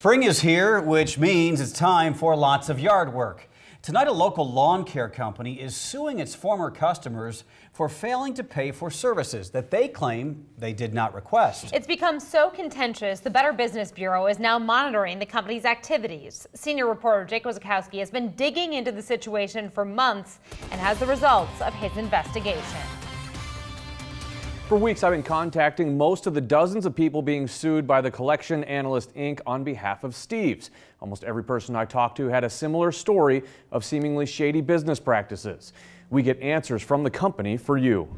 Spring is here, which means it's time for lots of yard work. Tonight, a local lawn care company is suing its former customers for failing to pay for services that they claim they did not request. It's become so contentious, the Better Business Bureau is now monitoring the company's activities. Senior reporter Jake Wozakowski has been digging into the situation for months and has the results of his investigation. For weeks, I've been contacting most of the dozens of people being sued by the Collection Analyst Inc. on behalf of Steve's. Almost every person I talked to had a similar story of seemingly shady business practices. We get answers from the company for you.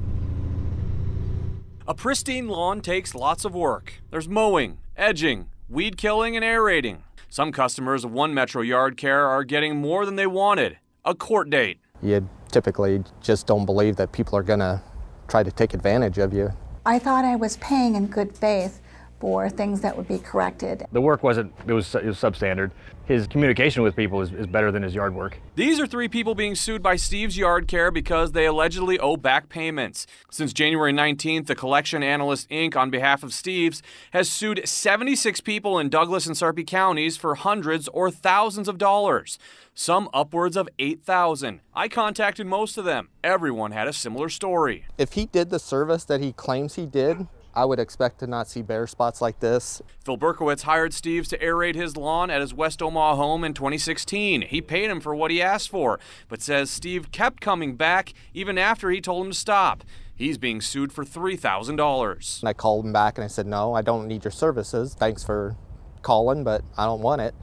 A pristine lawn takes lots of work. There's mowing, edging, weed killing, and aerating. Some customers of One Metro Yard Care are getting more than they wanted, a court date. You typically just don't believe that people are going to try to take advantage of you. I thought I was paying in good faith for things that would be corrected. The work wasn't, it was substandard. His communication with people is better than his yard work. These are three people being sued by Steve's Yard Care because they allegedly owe back payments. Since January 19th, the Collection Analyst Inc. on behalf of Steve's has sued 76 people in Douglas and Sarpy counties for hundreds or thousands of dollars, some upwards of $8,000. I contacted most of them. Everyone had a similar story. If he did the service that he claims he did, I would expect to not see bare spots like this. Phil Berkowitz hired Steve's to aerate his lawn at his West Omaha home in 2016. He paid him for what he asked for, but says Steve kept coming back even after he told him to stop. He's being sued for $3,000. I called him back and I said, no, I don't need your services. Thanks for calling, but I don't want it.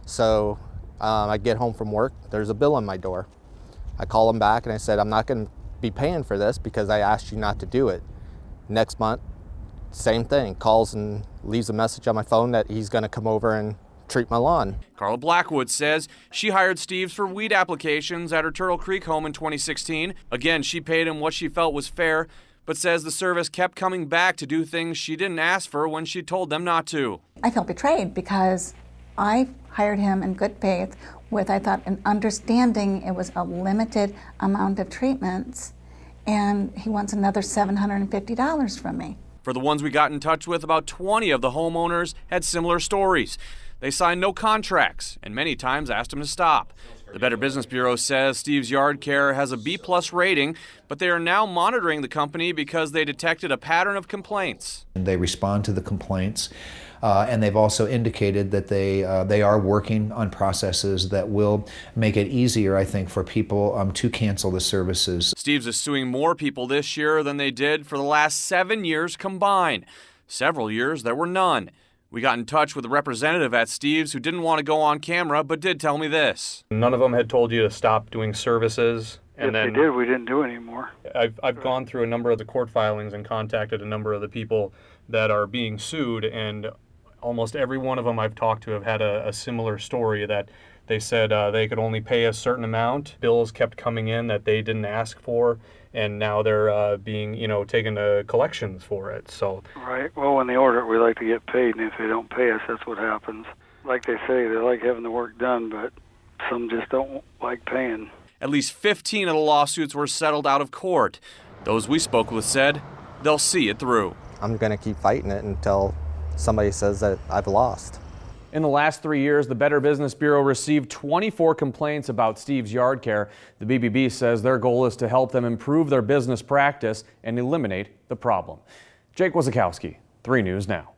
So I get home from work, there's a bill on my door. I call him back and I said, I'm not going to be paying for this because I asked you not to do it. Next month, same thing, calls and leaves a message on my phone that he's going to come over and treat my lawn. Carla Blackwood says she hired Steve's for weed applications at her Turtle Creek home in 2016. Again, she paid him what she felt was fair, but says the service kept coming back to do things she didn't ask for when she told them not to. I felt betrayed because I hired him in good faith with, I thought, an understanding it was a limited amount of treatments, and he wants another $750 from me. For the ones we got in touch with, about 20 of the homeowners had similar stories. They signed no contracts and many times asked him to stop. The Better Business Bureau says Steve's Yard Care has a B+ rating, but they are now monitoring the company because they detected a pattern of complaints. They respond to the complaints, and they've also indicated that they are working on processes that will make it easier, I think, for people to cancel the services. Steve's is suing more people this year than they did for the last 7 years combined. Several years there were none. We got in touch with a representative at Steve's who didn't want to go on camera, but did tell me this. None of them had told you to stop doing services? And if they did, we didn't do anymore. I've gone through a number of the court filings and contacted a number of the people that are being sued, and almost every one of them I've talked to have had a similar story that they said they could only pay a certain amount. Bills kept coming in that they didn't ask for, and now they're being, taken to collections for it. So. Right. Well, when they order it, we like to get paid, and if they don't pay us, that's what happens. Like they say, they like having the work done, but some just don't like paying. At least 15 of the lawsuits were settled out of court. Those we spoke with said they'll see it through. I'm going to keep fighting it until somebody says that I've lost. In the last 3 years, the Better Business Bureau received 24 complaints about Steve's Yard Care. The BBB says their goal is to help them improve their business practice and eliminate the problem. Jake Wozakowski, 3 News Now.